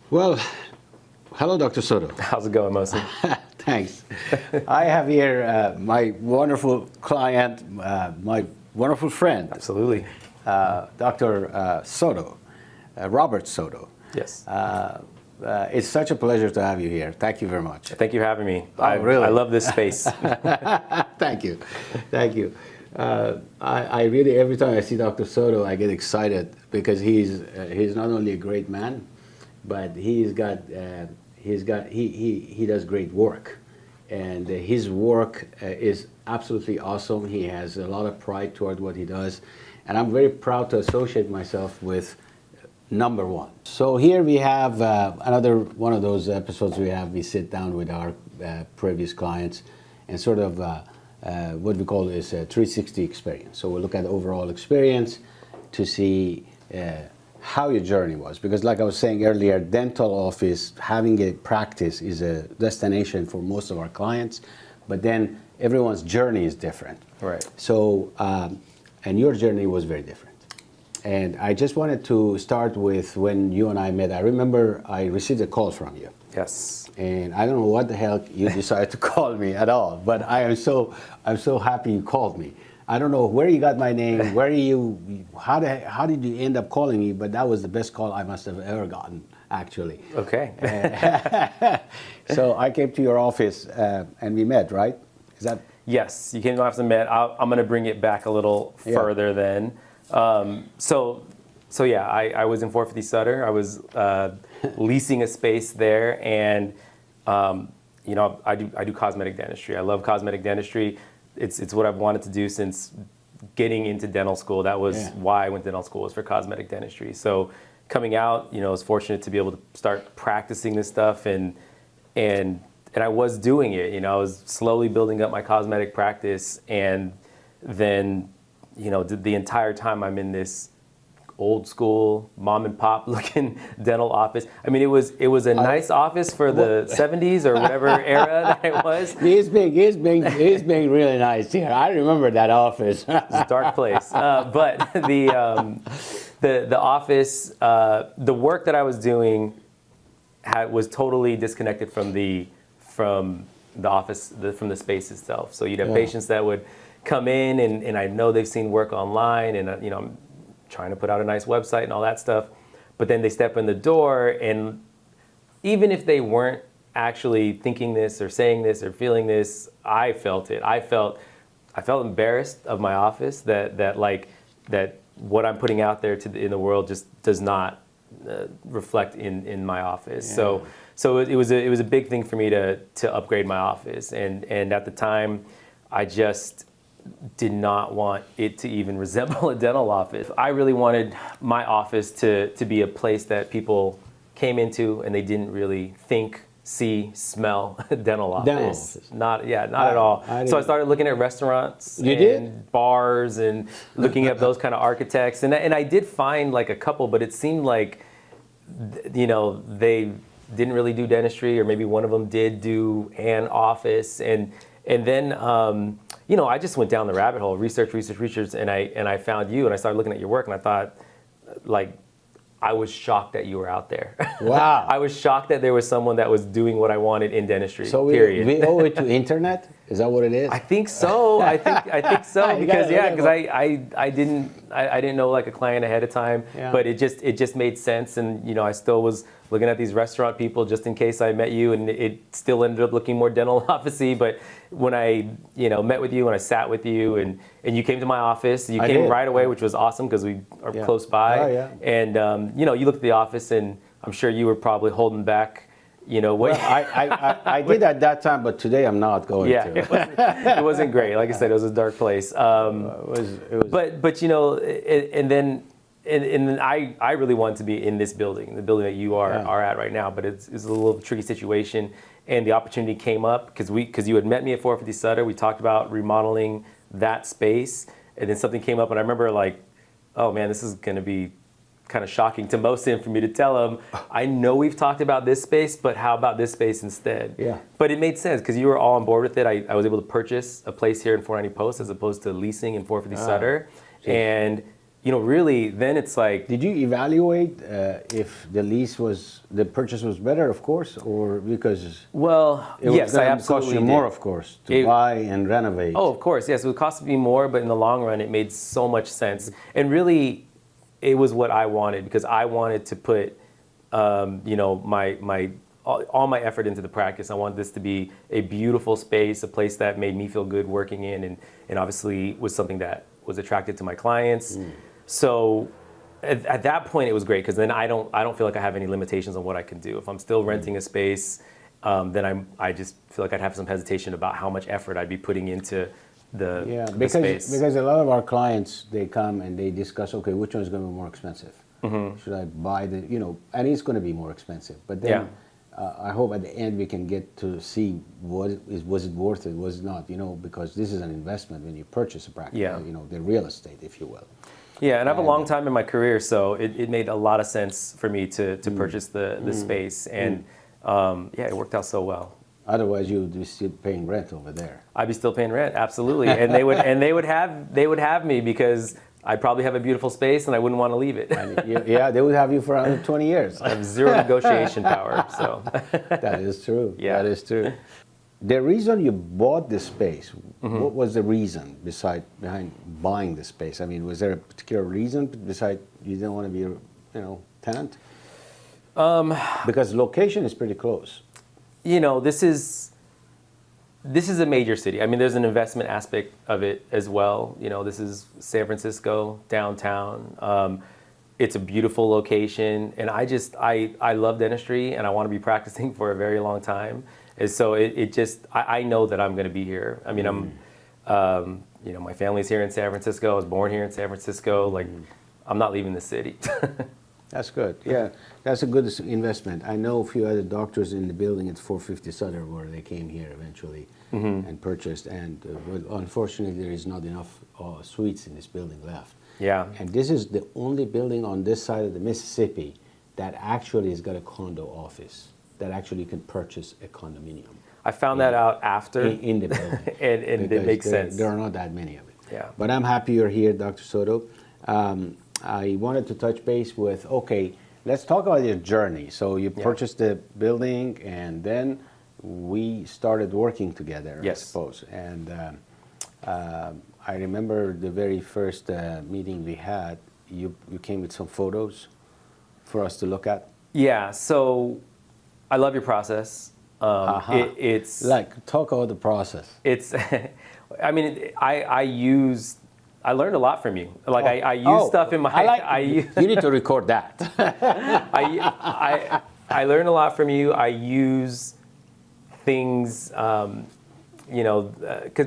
Well, hello, Dr. Soto. How's it going, Mohsen? Thanks. I have here my wonderful client, my wonderful friend, Absolutely. Dr. Soto, Robert Soto. Yes. It's such a pleasure to have you here. Thank you very much. Thank you for having me. Really? I love this space. Thank you. Thank you. I really, every time I see Dr. Soto, I get excited because he's not only a great man, but he does great work, and his work is absolutely awesome. He has a lot of pride toward what he does, and I'm very proud to associate myself with number one. So here we have another one of those episodes we sit down with our previous clients and sort of what we call is a 360 experience. So we'll look at the overall experience to see how your journey was, because like I was saying earlier, dental office, having a practice is a destination for most of our clients, but then everyone's journey is different. Right. So, and your journey was very different. And I just wanted to start with when you and I met. I remember I received a call from you. Yes. And I don't know what the hell you decided to call me at all, but I'm so happy you called me. I don't know where you got my name, how did you end up calling me, but that was the best call I must have ever gotten, actually. Okay. So I came to your office and we met, right? Is that? Yes, you came to my office and met. I'm going to bring it back a little further then. So yeah, I was in 450 Sutter. I was leasing a space there, and you know, I do cosmetic dentistry. I love cosmetic dentistry. It's what I've wanted to do since getting into dental school. That was why I went to dental school, was for cosmetic dentistry. So coming out, you know, I was fortunate to be able to start practicing this stuff, and I was doing it. You know, I was slowly building up my cosmetic practice, and then, you know, the entire time I'm in this old school mom and pop looking dental office. I mean, it was a nice office for the 70s or whatever era that it was. He's being really nice here. I remember that office. It's a dark place. But the office, the work that I was doing was totally disconnected from the office, from the space itself. So you'd have patients that would come in, and I know they've seen work online, and you know, I'm trying to put out a nice website and all that stuff, but then they step in the door, and even if they weren't actually thinking this or saying this or feeling this, I felt it. I felt embarrassed of my office that what I'm putting out there in the world just does not reflect in my office. Yeah. So it was a big thing for me to upgrade my office, and at the time I just did not want it to even resemble a dental office. I really wanted my office to be a place that people came into and they didn't really think, see, smell dental office. Dental office. Not at all. So I started looking at restaurants bars and looking at those kind of architects. And I did find like a couple, but it seemed like, you know, they didn't really do dentistry, or maybe one of them did do an office. And then, you know, I just went down the rabbit hole, research, and I found you, and I started looking at your work, and I thought, like, I was shocked that you were out there. Wow. I was shocked that there was someone that was doing what I wanted in dentistry, so period. we owe it to internet? Is that what it is? I think so. I think so, because I didn't know like a client ahead of time, but it just made sense. And you know, I still was looking at these restaurant people just in case I met you, and it still ended up looking more dental office-y. But when I, you know, met with you and I sat with you, and you came to my office, you came right away, which was awesome because we are close by. Oh, yeah. And you know, you looked at the office, and I'm sure you were probably holding back, you know what? Well, I did at that time, but today I'm not going to. It wasn't great. Like I said, it was a dark place. It was. But you know, and then I really wanted to be in this building, the building that you are at right now. But it's a little tricky situation, and the opportunity came up because you had met me at 450 Sutter. We talked about remodeling that space, and then something came up, and I remember like, oh man, this is going to be kind of shocking to Mohsen for me to tell him, I know we've talked about this space, but how about this space instead? Yeah. But it made sense because you were all on board with it. I was able to purchase a place here in 490 Post as opposed to leasing in 450 Sutter. Geez. And really, then it's like, Did you evaluate if the purchase was better, of course, or because well, it was yes, I going to cost absolutely you more, did. of course, to buy and renovate? Oh, of course, yes. It would cost me more, but in the long run, it made so much sense. And really, it was what I wanted because I wanted to put, my all my effort into the practice. I wanted this to be a beautiful space, a place that made me feel good working in, and obviously was something that was attracted to my clients. So at that point, it was great because then I don't feel like I have any limitations on what I can do. If I'm still renting a space, then I just feel like I'd have some hesitation about how much effort I'd be putting into the space. Because a lot of our clients, they come and they discuss, okay, which one is going to be more expensive? Should I buy and it's going to be more expensive. But then I hope at the end we can get to see was it worth it, was it not, because this is an investment when you purchase a practice, the real estate, if you will. Yeah, and I have a long time in my career, so it made a lot of sense for me to purchase the space, and it worked out so well. Otherwise, you would be still paying rent over there. I'd be still paying rent, absolutely, and they would have me because I'd probably have a beautiful space, and I wouldn't want to leave it. Yeah, they would have you for another 20 years. I have zero negotiation power, so. That is true. Yeah. That is true. The reason you bought this space, what was the reason behind buying the space? I mean, was there a particular reason besides you didn't want to be a tenant? Because location is pretty close. This is a major city. I mean, there's an investment aspect of it as well. This is San Francisco, downtown. It's a beautiful location, and I love dentistry, and I want to be practicing for a very long time. And so I know that I'm going to be here. I mean, my family's here in San Francisco. I was born here in San Francisco. Like, I'm not leaving the city. That's good. Yeah, that's a good investment. I know a few other doctors in the building at 450 Sutter where they came here eventually and purchased. And unfortunately, there is not enough suites in this building left. Yeah. And this is the only building on this side of the Mississippi that actually has got a condo office, that actually can purchase a condominium. I found that out after. In the building. and it makes sense. There are not that many of it. Yeah. But I'm happy you're here, Dr. Soto. I wanted to touch base with, okay, let's talk about your journey. So you purchased the building, and then we started working together, I suppose. And I remember the very first meeting we had, you came with some photos for us to look at. Yeah, so I love your process. It's talk about the process. It's, I mean, I learned a lot from you. Like I use stuff in my. You need to record that. I learned a lot from you. I use things,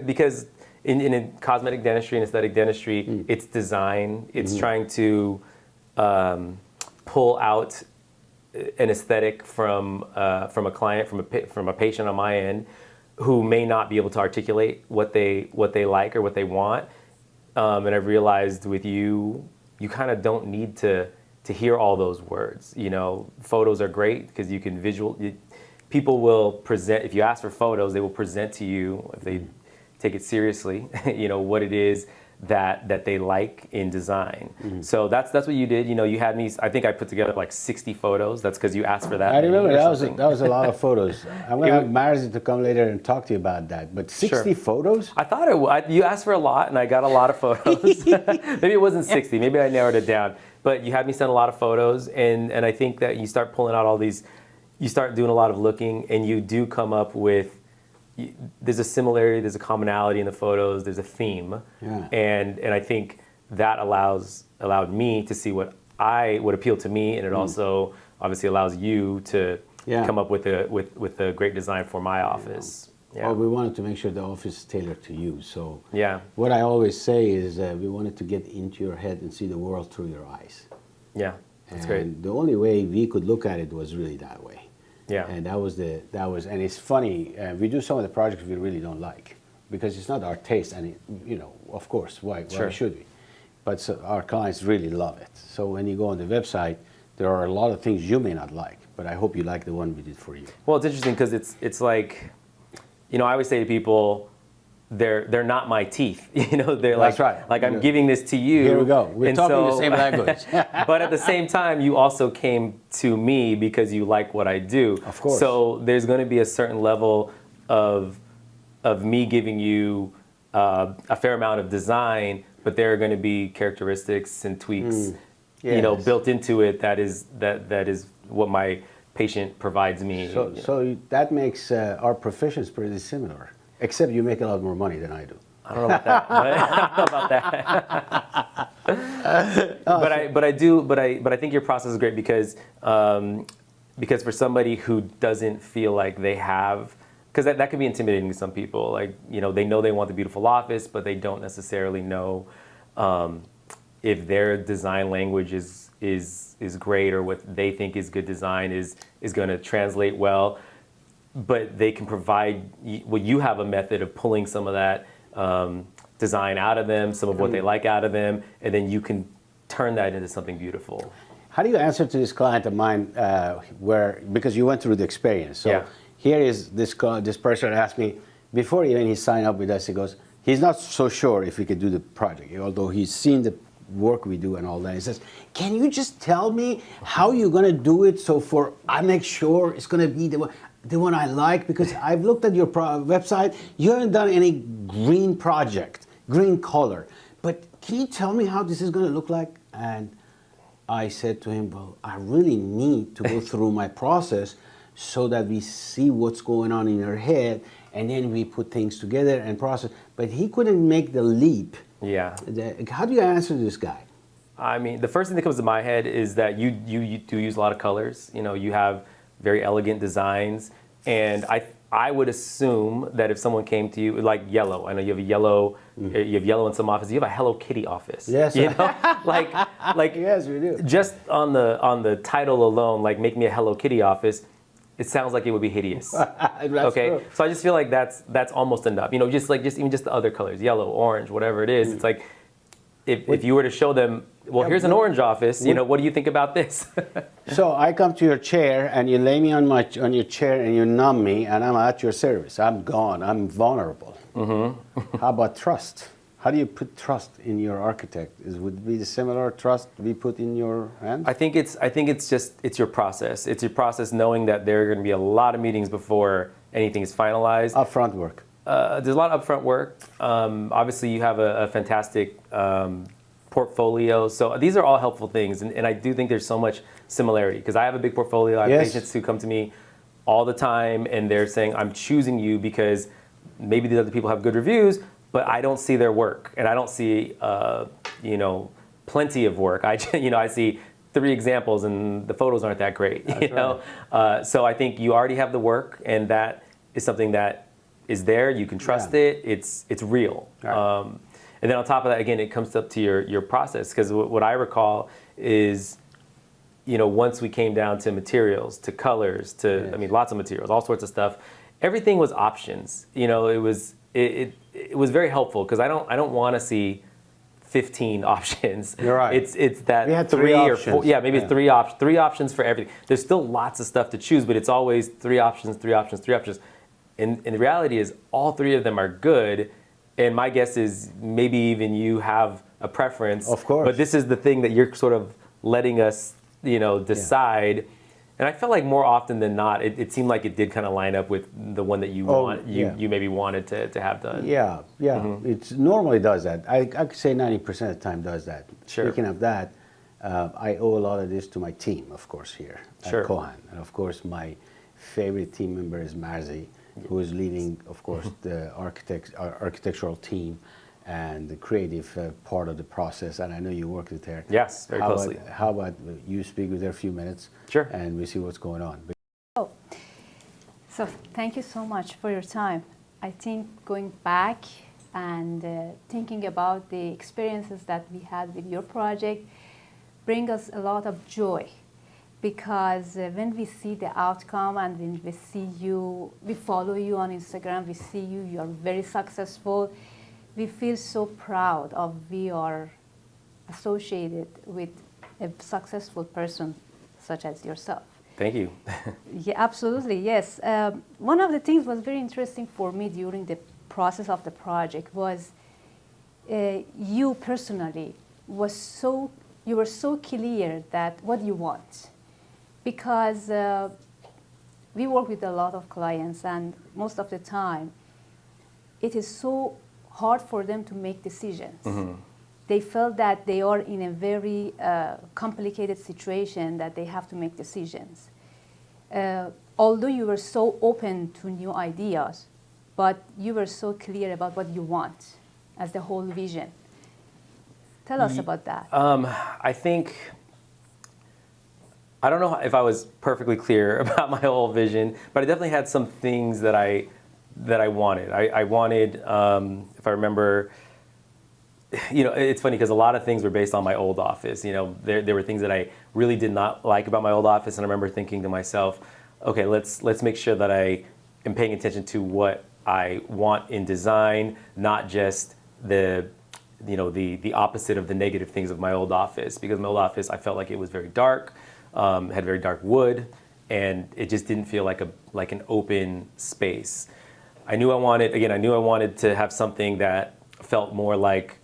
because in cosmetic dentistry and aesthetic dentistry, it's design. It's trying to pull out an aesthetic from a client, from a patient on my end, who may not be able to articulate what they like or what they want. And I've realized with you kind of don't need to hear all those words. Photos are great because you can people will present, if you ask for photos, they will present to you, if they take it seriously, what it is that they like in design. So that's what you did. You had me, I think I put together like 60 photos. That's because you asked for that. I remember that was a lot of photos. I'm going to have Marzi to come later and talk to you about that. But 60 photos? I thought you asked for a lot, and I got a lot of photos. Maybe it wasn't 60. Maybe I narrowed it down. But you had me send a lot of photos, and I think that you start pulling out all these, you start doing a lot of looking, and you do come up with, there's a similarity, there's a commonality in the photos, there's a theme. Yeah. And I think that allowed me to see what appealed to me, and it also obviously allows you to come up with a great design for my office. Yeah. Well, we wanted to make sure the office is tailored to you. So what I always say is we wanted to get into your head and see the world through your eyes. Yeah, that's and great. The only way we could look at it was really that way. Yeah. And and it's funny, we do some of the projects we really don't like because it's not our taste, and of course, why should we? But our clients really love it. So when you go on the website, there are a lot of things you may not like, but I hope you like the one we did for you. Well, it's interesting because it's like, I always say to people, they're not my teeth. They're That's like, right. like I'm giving this to you. Here we go. We're And talking the same language. But at the same time, you also came to me because you like what I do. Of course. So there's going to be a certain level of me giving you a fair amount of design, but there are going to be characteristics and tweaks, Yes. built into it. That is what my patient provides me. So that makes our professions pretty similar, except you make a lot more money than I do. I don't know about that. I don't know about that. But I think your process is great because for somebody who doesn't feel like they have, because that can be intimidating to some people. Like, they know they want the beautiful office, but they don't necessarily know if their design language is great, or what they think is good design is going to translate well. But they can provide, you have a method of pulling some of that design out of them, some of what they like out of them, and then you can turn that into something beautiful. How do you answer to this client of mine because you went through the experience? So Yeah. here is this person asked me, before even he signed up with us, he goes, he's not so sure if he could do the project, although he's seen the work we do and all that. He says, can you just tell me how you're going to do it so I make sure it's going to be the one I like? Because I've looked at your website, you haven't done any green project, green color. But can you tell me how this is going to look like? And I said to him, well, I really need to go through my process so that we see what's going on in your head, and then we put things together and process. But he couldn't make the leap. Yeah. How do you answer this guy? I mean, the first thing that comes to my head is that you do use a lot of colors. You have very elegant designs, and I would assume that if someone came to you, like yellow, I know you have yellow in some offices. You have a Hello Kitty office. Yes. like Yes, we do. Just on the title alone, like make me a Hello Kitty office. It sounds like it would be hideous. Okay, true. so I just feel like that's almost enough. Just the other colors, yellow, orange, whatever it is. It's like if you were to show them, well, here's an orange office. What do you think about this? So I come to your chair and you lay me on your chair and you numb me, and I'm at your service. I'm gone. I'm vulnerable. Mm-hmm. How about trust? How do you put trust in your architect? Would it be the similar trust we put in your hands? I think it's your process. It's your process knowing that there are going to be a lot of meetings before anything is finalized. Upfront work. There's a lot of upfront work. Obviously, you have a fantastic portfolio. So these are all helpful things. And I do think there's so much similarity because I have a big portfolio. I have patients who come to me all the time and they're saying, I'm choosing you because maybe the other people have good reviews, but I don't see their work, and I don't see, plenty of work. I see 3 examples, and the photos aren't that great. Right. So I think you already have the work, and that is something that is there. You can trust it. It's real. Right. And then on top of that, again, it comes up to your process, because what I recall is, once we came down to materials, to colors, to lots of materials, all sorts of stuff. Everything was options. It was very helpful because I don't want to see 15 options. You're right. It's that we had 3 or options. 4. Yeah, maybe it's 3 options. 3 options for everything. There's still lots of stuff to choose, but it's always 3 options, 3 options, 3 options. And the reality is, all 3 of them are good. And my guess is maybe even you have a preference. Of course. But this is the thing that you're sort of letting us, decide. Yeah. And I felt like more often than not, it seemed like it did kind of line up with the one that you maybe wanted to have done. Yeah. Mm-hmm. It normally does that. I could say 90% of the time does that. Sure. Speaking of that, I owe a lot of this to my team, of course, here at KOHAN. And of course, my favorite team member is Marzi, who is leading, of course, the architectural team and the creative part of the process. And I know you work with her. Yes, very closely. How about you speak with her a few minutes? Sure. And we see what's going on. So thank you so much for your time. I think going back and thinking about the experiences that we had with your project bring us a lot of joy, because when we see the outcome and when we see you, we follow you on Instagram, we see you are very successful. We feel so proud of we are associated with a successful person such as yourself. Thank you. Yeah, absolutely, yes. One of the things was very interesting for me during the process of the project was you personally you were so clear that what you want, because we work with a lot of clients, and most of the time it is so hard for them to make decisions. They felt that they are in a very complicated situation, that they have to make decisions. Although you were so open to new ideas, but you were so clear about what you want as the whole vision. Tell us about that. I think, I don't know if I was perfectly clear about my whole vision, but I definitely had some things that I wanted. I wanted, if I remember, it's funny because a lot of things were based on my old office. There were things that I really did not like about my old office, and I remember thinking to myself, okay, let's make sure that I am paying attention to what I want in design, not just the opposite of the negative things of my old office. Because my old office, I felt like it was very dark, had very dark wood, and it just didn't feel like an open space. I knew I wanted to have something that felt more like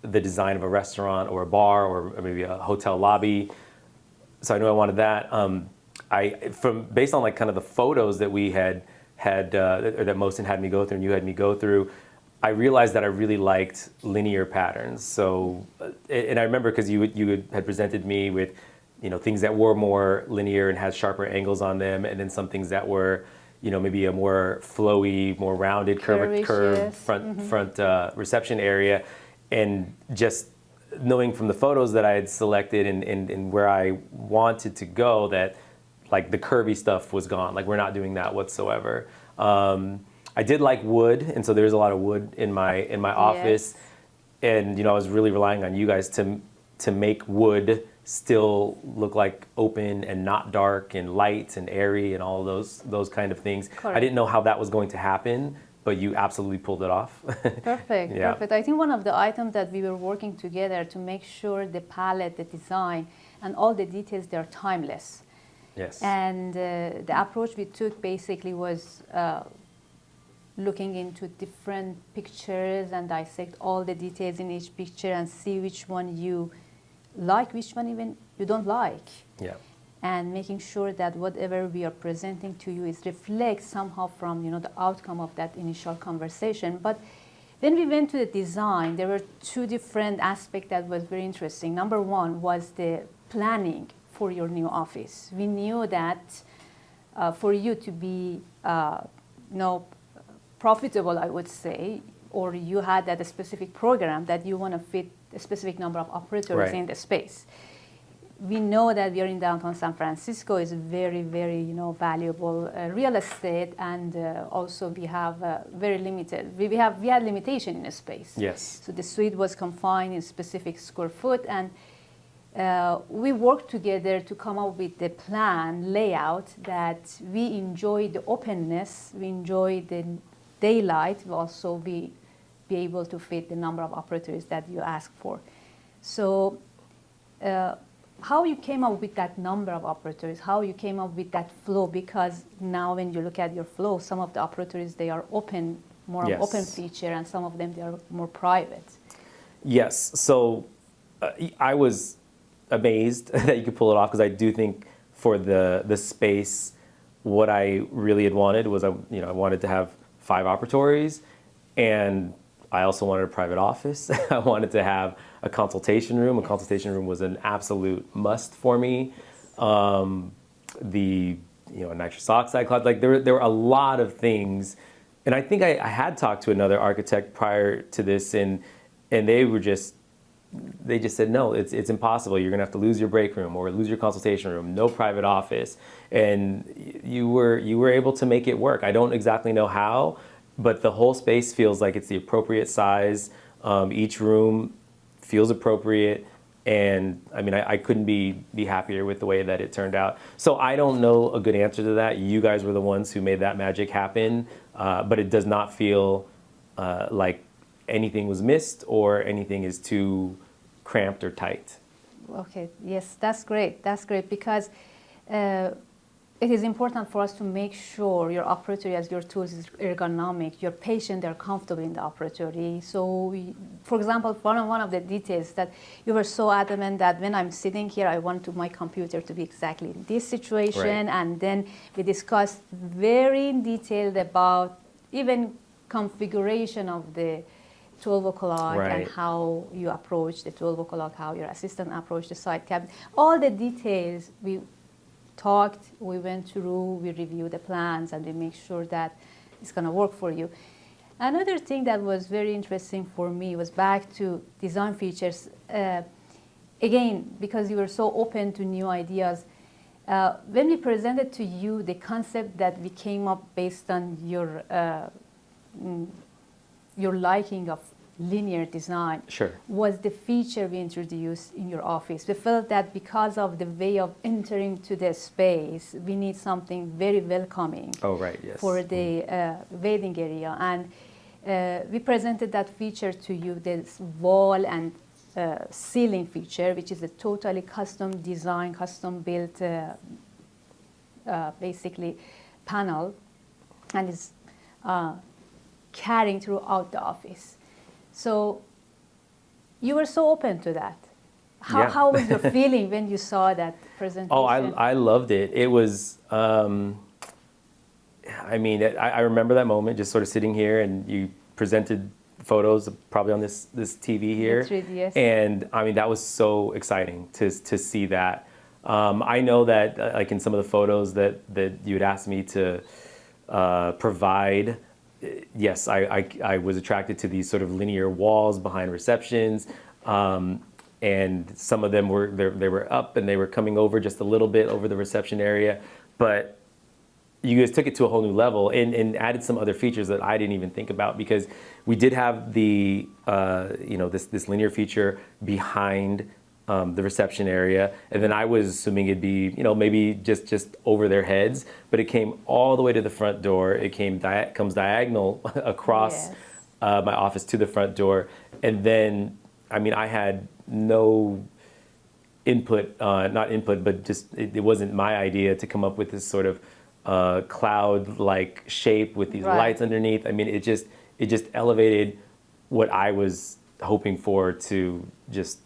the design of a restaurant or a bar or maybe a hotel lobby. So I knew I wanted that. Based on like kind of the photos that we had that Mohsen had me go through and you had me go through, I realized that I really liked linear patterns. So, and I remember because you had presented me with, things that were more linear and had sharper angles on them, and then some things that were, maybe a more flowy, more rounded, curved Yes. front reception area. And just knowing from the photos that I had selected and where I wanted to go, that like the curvy stuff was gone. Like we're not doing that whatsoever. I did like wood, and so there's a lot of wood in my office. And I was really relying on you guys to make wood still look like open and not dark and light and airy and all those kind of things. Correct. I didn't know how that was going to happen, but you absolutely pulled it off. Perfect, Yeah. perfect. I think one of the items that we were working together to make sure the palette, the design, and all the details, they're timeless. Yes. And the approach we took basically was looking into different pictures and dissect all the details in each picture and see which one you like, which one even you don't like. Yeah. And making sure that whatever we are presenting to you is reflects somehow from the outcome of that initial conversation. But when we went to the design, there were two different aspects that was very interesting. Number one was the planning for your new office. We knew that for you to be profitable, I would say, or you had that specific program that you want to fit a specific number of operators Right. in the space. We know that we are in downtown San Francisco. Is very, very valuable real estate, and also we have very limited. We had limitation in the space. Yes. So the suite was confined in specific square foot, and we worked together to come up with the plan layout that we enjoy the openness, we enjoy the daylight, we also be able to fit the number of operators that you ask for. So how you came up with that number of operators, how you came up with that flow, because now when you look at your flow, some of the operators, they are open, more Yes. of open feature, and some of them, they are more private. Yes. So I was amazed that you could pull it off, because I do think for the space, what I really had wanted was I wanted to have 5 operatories, and I also wanted a private office. I wanted to have a consultation room. A consultation room was an absolute must for me. The nitrous oxide closet, like there were a lot of things, and I think I had talked to another architect prior to this, and they just said, no, it's impossible. You're gonna have to lose your break room or lose your consultation room. No private office, and you were able to make it work. I don't exactly know how, but the whole space feels like it's the appropriate size. Each room feels appropriate, and I mean, I couldn't be happier with the way that it turned out. So I don't know a good answer to that. You guys were the ones who made that magic happen, but it does not feel like anything was missed or anything is too cramped or tight. Okay, yes, that's great. That's great, because it is important for us to make sure your operatory, as your tools is ergonomic, your patient are comfortable in the operatory. So, for example, one of the details that you were so adamant that when I'm sitting here, I want my computer to be exactly in this situation. Right. And then we discussed very in detail about even configuration of the 12 o'clock Right. and how you approach the 12 o'clock, how your assistant approach the side cabinet. All the details we talked, we went through, we reviewed the plans, and we make sure that it's going to work for you. Another thing that was very interesting for me was back to design features. Again, because you were so open to new ideas, when we presented to you the concept that we came up based on your liking of linear design, Sure. was the feature we introduced in your office. We felt that because of the way of entering to the space, we need something very welcoming Oh, right, yes. for the waiting area. And we presented that feature to you, this wall and ceiling feature, which is a totally custom design, custom built, basically panel, and it's carrying throughout the office. So you were so open to that. Yeah. How was your feeling when you saw that presentation? Oh, I loved it. It was, I mean, I remember that moment, just sort of sitting here, and you presented photos probably on this TV here. 3D, yes. And I mean, that was so exciting to see that. I know that like in some of the photos that you had asked me to provide, yes, I was attracted to these sort of linear walls behind receptions, and some of them they were up and they were coming over just a little bit over the reception area, but you guys took it to a whole new level and added some other features that I didn't even think about, because we did have the this linear feature behind the reception area, and then I was assuming it'd be maybe just over their heads, but it came all the way to the front door. It comes diagonal across Yes. my office to the front door, and then I mean I had no input, not input, but just it wasn't my idea to come up with this sort of cloud-like shape with these Right. lights underneath. I mean it just elevated what I was hoping for to just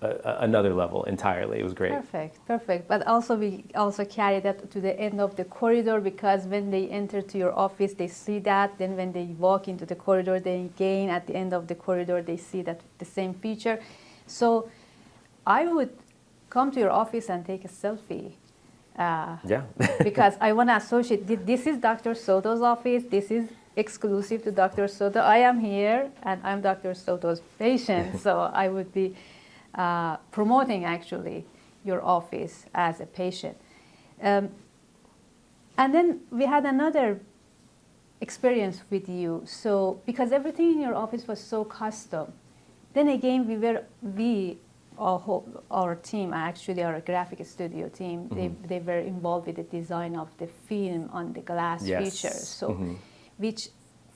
another level entirely. It was great. Perfect. But also we also carry that to the end of the corridor, because when they enter to your office, they see that. Then when they walk into the corridor, they again at the end of the corridor, they see that the same feature. So I would come to your office and take a selfie. Yeah. Because I want to associate. This is Dr. Soto's office. This is exclusive to Dr. Soto. I am here, and I'm Dr. Soto's patient. So I would be promoting actually your office as a patient. And then we had another experience with you. So because everything in your office was so custom, then again our team, actually our graphic studio team, they were involved with the design of the film on the glass Yes. features. So which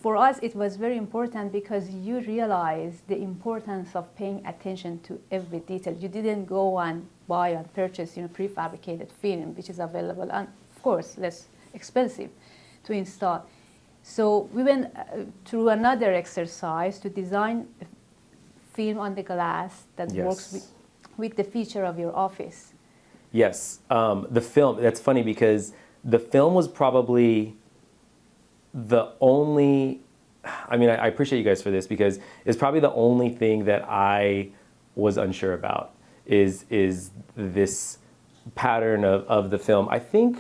for us, it was very important, because you realized the importance of paying attention to every detail. You didn't go and buy and purchase, prefabricated film, which is available, and of course, less expensive to install. So we went through another exercise to design a film on the glass that Yes. works with the feature of your office. Yes. The film, that's funny because the film was probably the only, I mean, I appreciate you guys for this, because it's probably the only thing that I was unsure about is this pattern of the film. I think,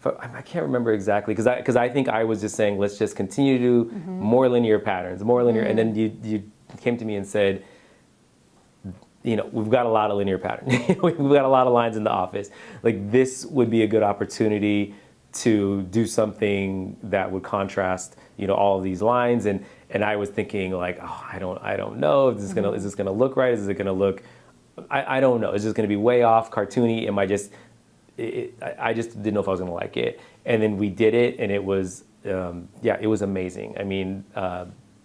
I can't remember exactly, because I think I was just saying, let's just continue to do more linear patterns, more linear, and then you came to me and said, we've got a lot of linear patterns. We've got a lot of lines in the office. Like, this would be a good opportunity to do something that would contrast, all of these lines, and I was thinking like, oh, I don't know if this is gonna look right. Is it gonna look? I don't know. Is this gonna be way off, cartoony? I just didn't know if I was gonna like it. And then we did it, and it was it was amazing. I mean,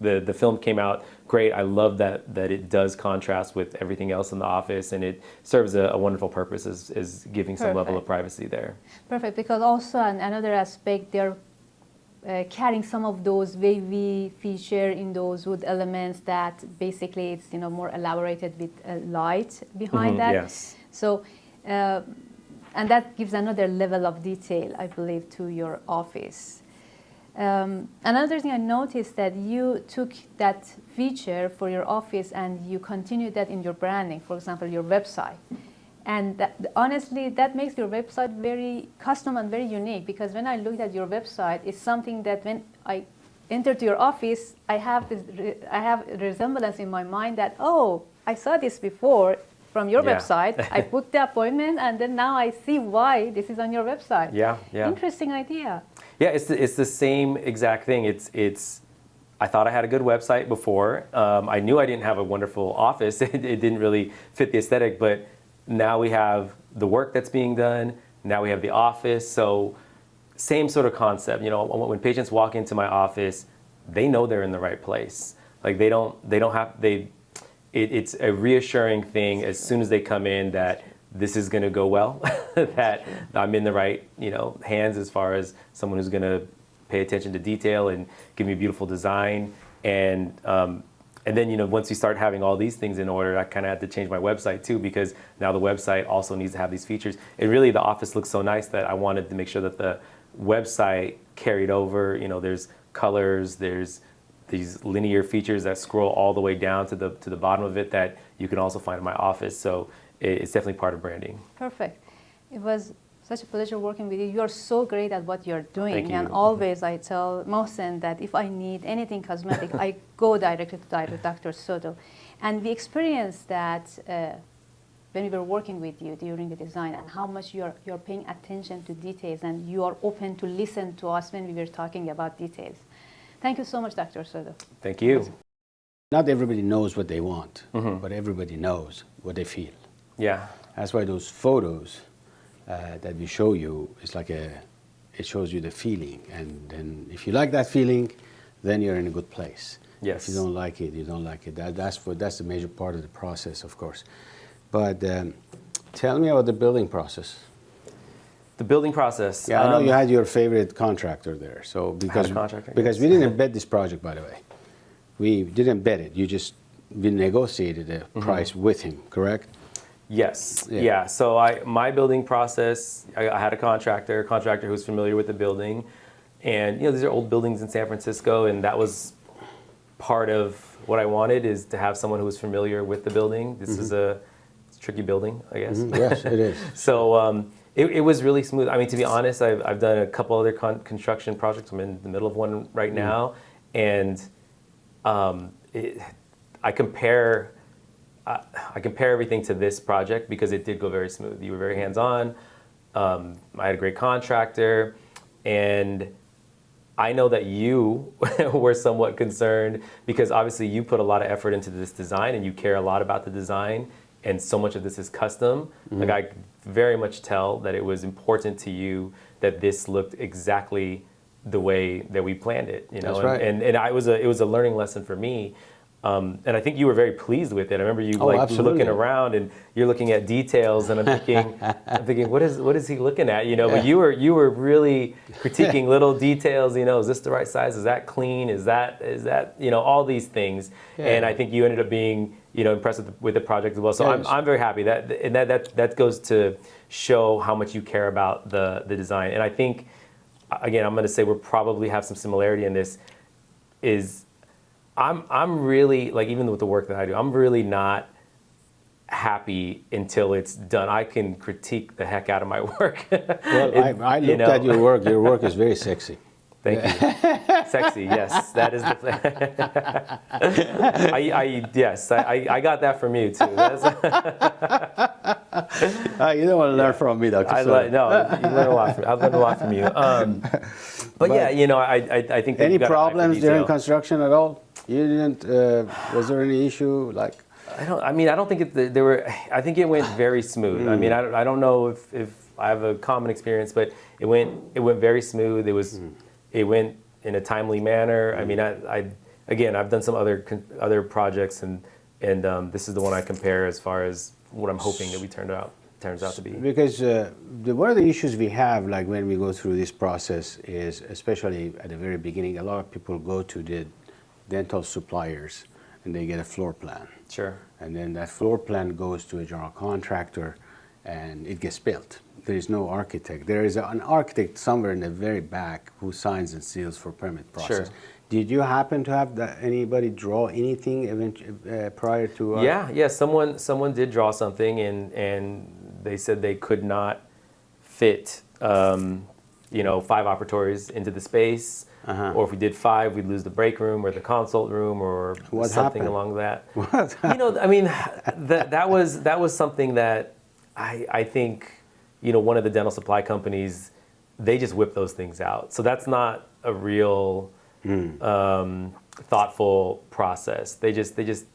the film came out great. I love that it does contrast with everything else in the office, and it serves a wonderful purpose as giving some level of privacy there. Perfect, because also another aspect, they're carrying some of those wavy feature in those wood elements that basically it's more elaborated with light behind that. Yes. So, and that gives another level of detail, I believe, to your office. Another thing I noticed that you took that feature for your office and you continued that in your branding, for example, your website. And honestly, that makes your website very custom and very unique, because when I looked at your website, it's something that when I entered your office, I have a resemblance in my mind that, oh, I saw this before from your website. I booked the appointment, and then now I see why this is on your website. Yeah. Interesting idea. Yeah, it's the same exact thing. I thought I had a good website before. I knew I didn't have a wonderful office. It didn't really fit the aesthetic, but now we have the work that's being done. Now we have the office. So same sort of concept. When patients walk into my office, they know they're in the right place. Like it's a reassuring thing as soon as they come in that this is going to go well, that I'm in the right, hands as far as someone who's going to pay attention to detail and give me a beautiful design. And then, once we start having all these things in order, I kind of had to change my website too, because now the website also needs to have these features. And really, the office looks so nice that I wanted to make sure that the website carried over. There's colors, there's these linear features that scroll all the way down to the bottom of it that you can also find in my office. So it's definitely part of branding. Perfect. It was such a pleasure working with you. You're so great at what you're doing. Thank you. And always I tell Mohsen that if I need anything cosmetic, I go directly to Dr. Soto. And we experienced that when we were working with you during the design, and how much you're paying attention to details, and you are open to listen to us when we were talking about details. Thank you so much, Dr. Soto. Thank you. Not everybody knows what they want, but everybody knows what they feel. Yeah. That's why those photos that we show you, it's like it shows you the feeling. And then if you like that feeling, then you're in a good place. Yes. If you don't like it, you don't like it. That's the major part of the process, of course. But tell me about the building process. The building process. Yeah, I know you had your favorite contractor there. So because we didn't embed this project, by the way. We didn't embed it. We negotiated a price with him, correct? Yes. Yeah. So my building process, I had a contractor who's familiar with the building, and these are old buildings in San Francisco, and that was part of what I wanted, is to have someone who was familiar with the building. This is it's a tricky building, I guess. Yes, it is. So it was really smooth. I mean, to be honest, I've done a couple other construction projects. I'm in the middle of one right now, and I compare everything to this project because it did go very smooth. You were very hands-on. I had a great contractor, and I know that you were somewhat concerned because obviously you put a lot of effort into this design and you care a lot about the design, and so much of this is custom. Like, I very much tell that it was important to you that this looked exactly the way that we planned it. That's right. And it was a learning lesson for me. And I think you were very pleased with it. I remember you looking around and you're looking at details, and I'm thinking, what is he looking at? But you were really critiquing little details. Is this the right size? Is that clean? Is that all these things? Yeah. And I think you ended up being impressed with the project as well. So yes. I'm very happy that goes to show how much you care about the design. And I think, again, I'm going to say we'll probably have some similarity in this. I'm really, like, even with the work that I do, I'm really not happy until it's done. I can critique the heck out of my work. Well, I looked at your work. Your work is very sexy. Thank you. Sexy, yes. That is the yes, I got that from you, too. You don't want to learn from me, Dr. Soto. No, you learn a lot from me. I've learned a lot from you. But yeah, I think... Any problems during construction at all? You didn't, was there any issue, like... I don't think there were, I think it went very smooth. I mean, I don't know if I have a common experience, but it went very smooth. It went in a timely manner. I mean, I again, I've done some other projects, and this is the one I compare as far as what I'm hoping that turns out to be. Because one of the issues we have, like when we go through this process, is especially at the very beginning, a lot of people go to the dental suppliers and they get a floor plan. Sure. And then that floor plan goes to a general contractor and it gets built. There is no architect. There is an architect somewhere in the very back who signs and seals for permit process. Sure. Did you happen to have anybody draw anything prior to? Yeah. Someone did draw something, and they said they could not fit, 5 operatories into the space. Or if we did 5, we'd lose the break room or the consult room or What something happened? along that. What happened? I mean, that was something that I think, one of the dental supply companies, they just whip those things out. So that's not a real thoughtful process. They just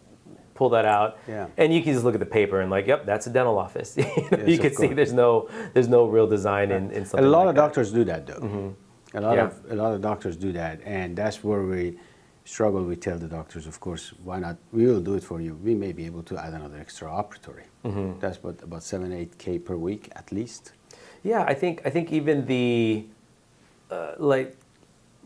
pull that out, Yeah. and you can just look at the paper and like, yep, that's a dental office. You Yes, can of see course. there's no real design in something. A lot like of that. doctors do that, though. Mm-hmm. A lot of doctors do that, and that's where we struggle. We tell the doctors, of course, why not? We will do it for you. We may be able to add another extra operatory. Mm-hmm. That's about 7-8K per week at least. Yeah, I think even the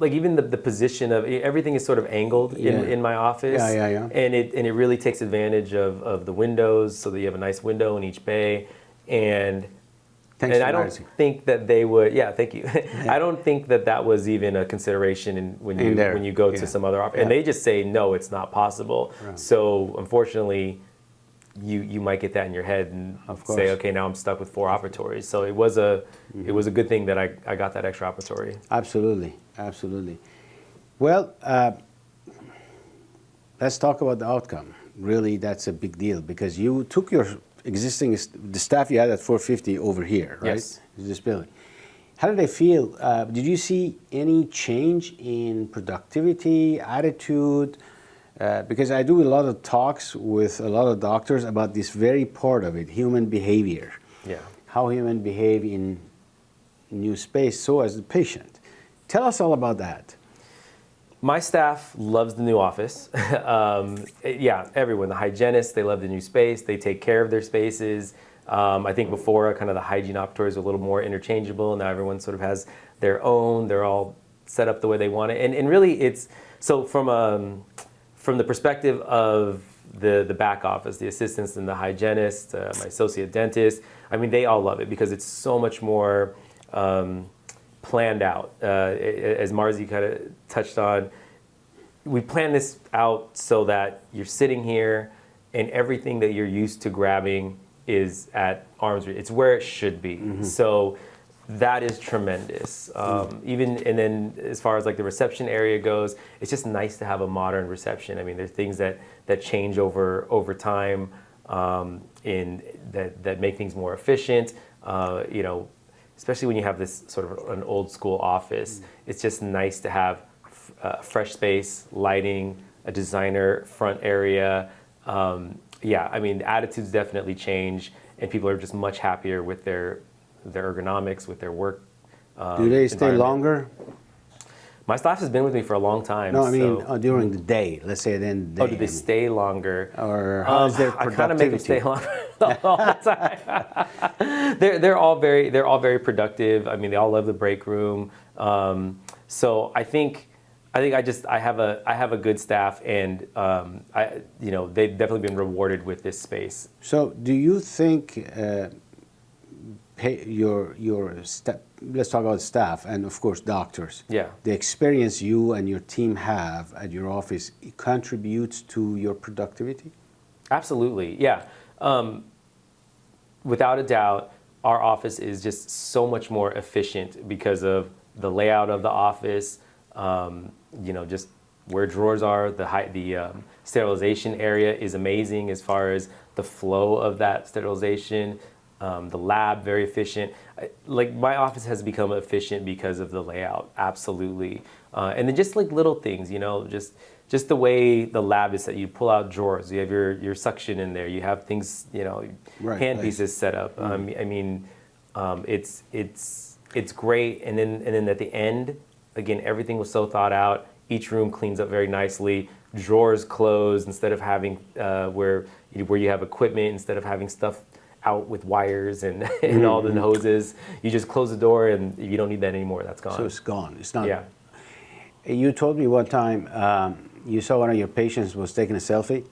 even the position of everything is sort of angled in my office. Yeah. And it really takes advantage of the windows, so that you have a nice window in each bay. And Thanks and to I don't Marzi. think that they would. Yeah, thank you. I don't think that was even a consideration when you go to some other office. And they just say no, it's not possible. Right. So unfortunately, you might get that in your head and Of course. say, okay, now I'm stuck with 4 operatories. So it was a good thing that I got that extra operatory. Absolutely. Well, let's talk about the outcome. Really, that's a big deal because you took your existing, the staff you had at 450 over here, right? Yes. This building. How did they feel? Did you see any change in productivity, attitude? Because I do a lot of talks with a lot of doctors about this very part of it, human behavior. Yeah. How humans behave in new space, so as the patient. Tell us all about that. My staff loves the new office. Everyone, the hygienists, they love the new space. They take care of their spaces. I think before, kind of the hygiene operatories were a little more interchangeable. Now everyone sort of has their own. They're all set up the way they want it. And really, it's so from the perspective of the back office, the assistants and the hygienist, my associate dentist, I mean, they all love it because it's so much more planned out. As Marzi kind of touched on, we plan this out so that you're sitting here and everything that you're used to grabbing is at arm's reach. It's where it should be. Mm-hmm. So that is tremendous. And then as far as like the reception area goes, it's just nice to have a modern reception. I mean, there's things that change over time that make things more efficient. Especially when you have this sort of an old school office, it's just nice to have fresh space, lighting, a designer front area. I mean, attitudes definitely change, and people are just much happier with their ergonomics, with their work. Do they stay longer? My staff has been with me for a long time. No, I mean during the day. Let's say then. Do they stay longer? Or how is their productivity? I kind of make them stay longer all the time. they're all very productive. I mean, they all love the break room. So I think I have a good staff, and they've definitely been rewarded with this space. So do you think your staff? Let's talk about staff and of course doctors. Yeah. The experience you and your team have at your office contributes to your productivity? Absolutely, yeah. Without a doubt, our office is just so much more efficient because of the layout of the office. Just where drawers are, the sterilization area is amazing as far as the flow of that sterilization. The lab, very efficient. Like my office has become efficient because of the layout, absolutely. And then just like little things, just the way the lab is set. You pull out drawers, you have your suction in there, you have things, hand pieces set up. I mean, it's great. And then at the end, again, everything was so thought out. Each room cleans up very nicely. drawers closed, instead of having where you have equipment, instead of having stuff out with wires and, and all the hoses, you just close the door and you don't need that anymore. That's gone. So it's gone. It's not. Yeah. You told me one time you saw one of your patients was taking a selfie.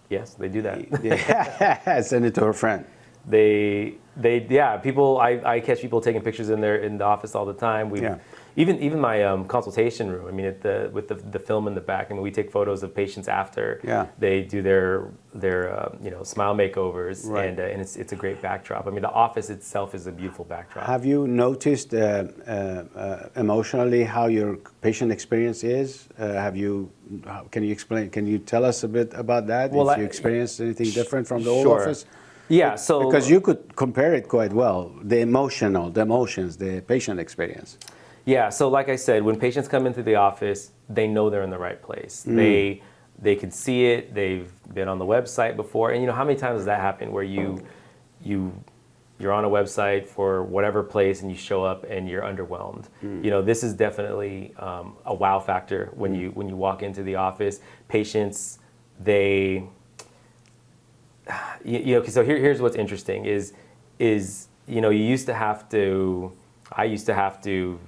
Yes, they do that. Yeah. Send it to her friend. Yeah, people, I catch people taking pictures in the office all the time. Even my consultation room, I mean, with the film in the back, I mean, we take photos of patients after they do their smile makeovers, right. and it's a great backdrop. I mean, the office itself is a beautiful backdrop. Have you noticed emotionally how your patient experience is? Can you explain? Can you tell us a bit about that? Well, if you experienced anything different from the old sure. office? Yeah, so because you could compare it quite well, the emotions, the patient experience. Yeah, so like I said, when patients come into the office, they know they're in the right place. They can see it. They've been on the website before, and how many times does that happen where you're on a website for whatever place and you show up and you're underwhelmed. This is definitely a wow factor when you walk into the office. Patients, so here's what's interesting is you used to have to, I used to have to,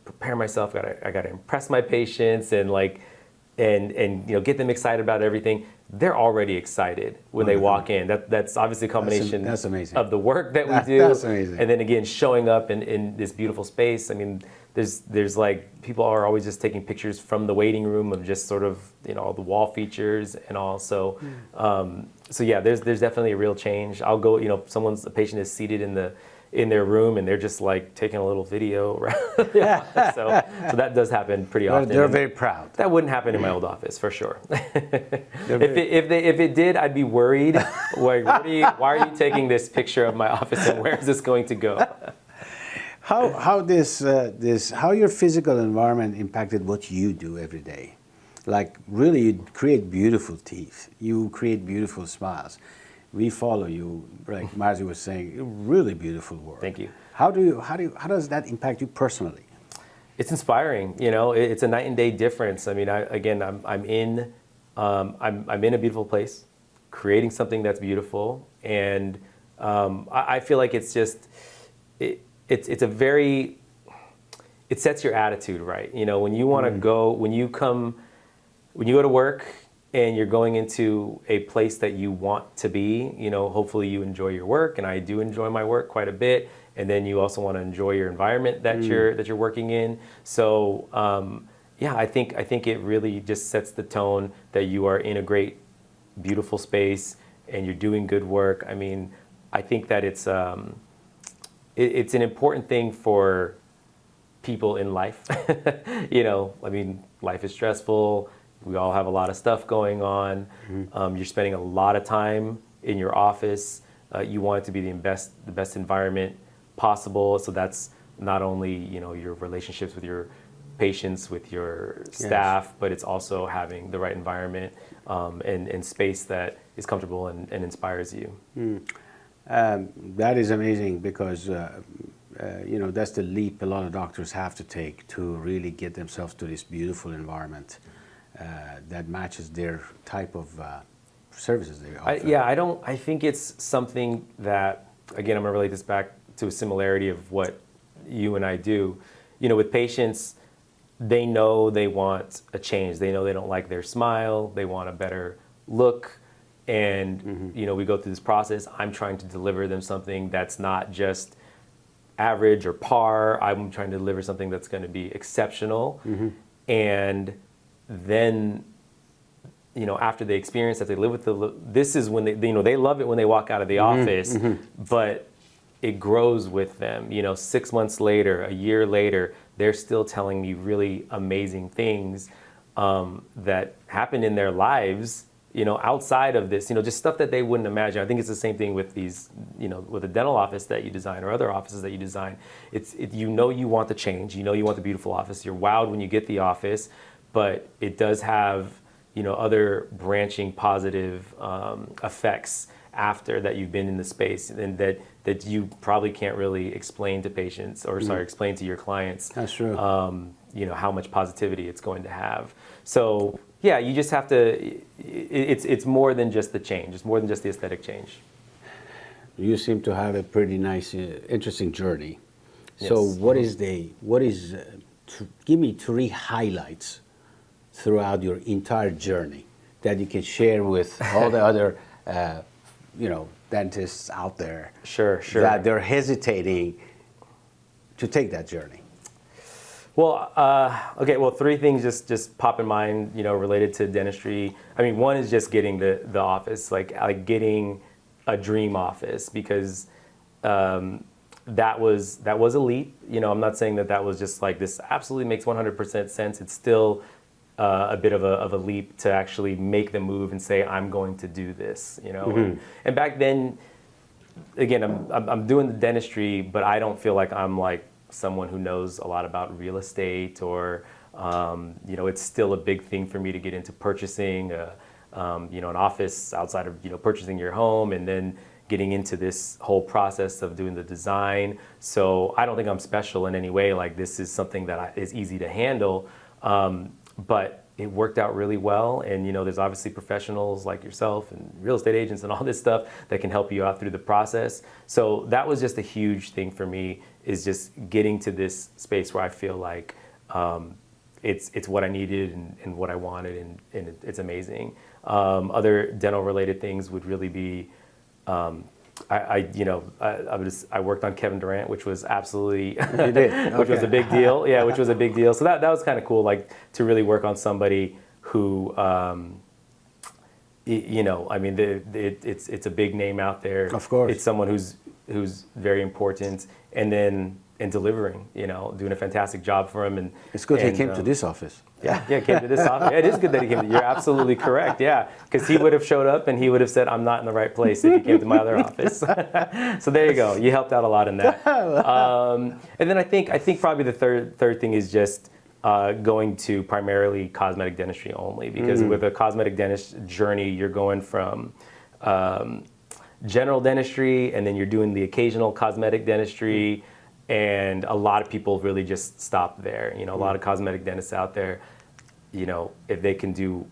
prepare myself. I got to impress my patients and get them excited about everything. They're already excited when they walk in. That's obviously a combination that's amazing. of the work that we do. That's amazing. And then again, showing up in this beautiful space. I mean, there's like, people are always just taking pictures from the waiting room of just sort of, all the wall features and all. So, so yeah, there's definitely a real change. I'll go, a patient is seated in their room and they're just like taking a little video. So that does happen pretty often. They're very proud. That wouldn't happen in my old office for sure. If it did, I'd be worried. Like, why are you taking this picture of my office and where is this going to go? How your physical environment impacted what you do every day? Like, really, you create beautiful teeth. You create beautiful smiles. We follow you, like Marzi was saying, really beautiful work. Thank you. How does that impact you personally? It's inspiring. It's a night and day difference. I mean, I'm in a beautiful place, creating something that's beautiful, and I feel like it's just it's a very, it sets your attitude right. When you want to go, when you go to work and you're going into a place that you want to be, hopefully you enjoy your work, and I do enjoy my work quite a bit. And then you also want to enjoy your environment that you're working in. So I think it really just sets the tone that you are in a great, beautiful space and you're doing good work. I mean, I think that it's an important thing for people in life. I mean, life is stressful. We all have a lot of stuff going on. You're spending a lot of time in your office. You want it to be the best environment possible. So that's not only your relationships with your patients, with your staff, but it's also having the right environment and space that is comfortable and inspires you. That is amazing because that's the leap a lot of doctors have to take to really get themselves to this beautiful environment that matches their type of services they offer. I think it's something that, again, I'm going to relate this back to a similarity of what you and I do. With patients, they know they want a change. They know they don't like their smile. They want a better look. And, we go through this process. I'm trying to deliver them something that's not just average or par. I'm trying to deliver something that's going to be exceptional. And then, after they experience that, they live with this is when they love it when they walk out of the office, but it grows with them. 6 months later, a year later, they're still telling me really amazing things that happened in their lives, outside of this, just stuff that they wouldn't imagine. I think it's the same thing with these, with a dental office that you design or other offices that you design. You want the change, you want the beautiful office. You're wowed when you get the office, but it does have, other branching positive effects after that you've been in the space, and that you probably can't really explain to patients or explain to your clients. That's true. How much positivity it's going to have. So yeah, you just have to. It's more than just the change. It's more than just the aesthetic change. You seem to have a pretty nice, interesting journey. So Yes. give me 3 highlights throughout your entire journey that you can share with all the other, dentists out there. Sure. That they're hesitating to take that journey. Well, okay. Well, 3 things just pop in mind, related to dentistry. I mean, one is just getting the office, like getting a dream office, because that was a leap. I'm not saying that was just like this absolutely makes 100% sense. It's still a bit of a leap to actually make the move and say, I'm going to do this. And back then, again, I'm doing the dentistry, but I don't feel like I'm like someone who knows a lot about real estate, or it's still a big thing for me to get into purchasing an office outside of purchasing your home, and then getting into this whole process of doing the design. So I don't think I'm special in any way. Like, this is something that is easy to handle, but it worked out really well. And there's obviously professionals like yourself and real estate agents and all this stuff that can help you out through the process. So that was just a huge thing for me, is just getting to this space where I feel like it's what I needed and what I wanted, and it's amazing. Other dental related things would really be, I worked on Kevin Durant, which was absolutely, You did? which was a big deal. Yeah, which was a big deal. So that was kind of cool, like to really work on somebody who, it's a big name out there. Of course. It's someone who's very important, and delivering, doing a fantastic job for him. And It's good he came to this office. Yeah, came to this office. Yeah, it is good that he came. You're absolutely correct. Yeah, because he would have showed up and he would have said, "I'm not in the right place," if he came to my other office. So there you go. You helped out a lot in that. And then I think probably the third thing is just going to primarily cosmetic dentistry only, because with a cosmetic dentist journey, you're going from general dentistry, and then you're doing the occasional cosmetic dentistry. And a lot of people really just stop there. A lot of cosmetic dentists out there, if they can do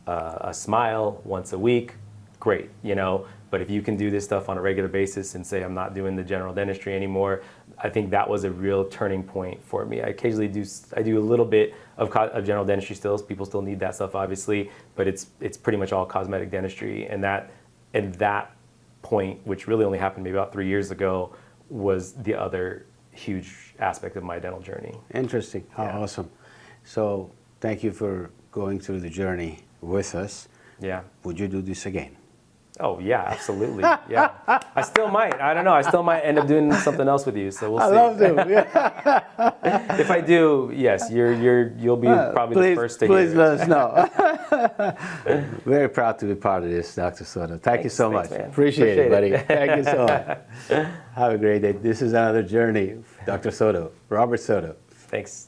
a smile once a week, great, But if you can do this stuff on a regular basis and say, I'm not doing the general dentistry anymore, I think that was a real turning point for me. I occasionally do a little bit of general dentistry still. People still need that stuff, obviously, but it's pretty much all cosmetic dentistry. And that point, which really only happened maybe about 3 years ago, was the other huge aspect of my dental journey. Interesting. How awesome. So thank you for going through the journey with us. Yeah. Would you do this again? Oh, yeah, absolutely. Yeah. I still might. I don't know. I still might end up doing something else with you, so we'll see. I love them. Yeah. If I do, yes, you'll be probably the first to hear. Please let us know. Very proud to be part of this, Dr. Soto. Thank you so much. Man. Appreciate it, buddy. Thank you so much. Have a great day. This is another journey. Dr. Soto, Robert Soto. Thanks.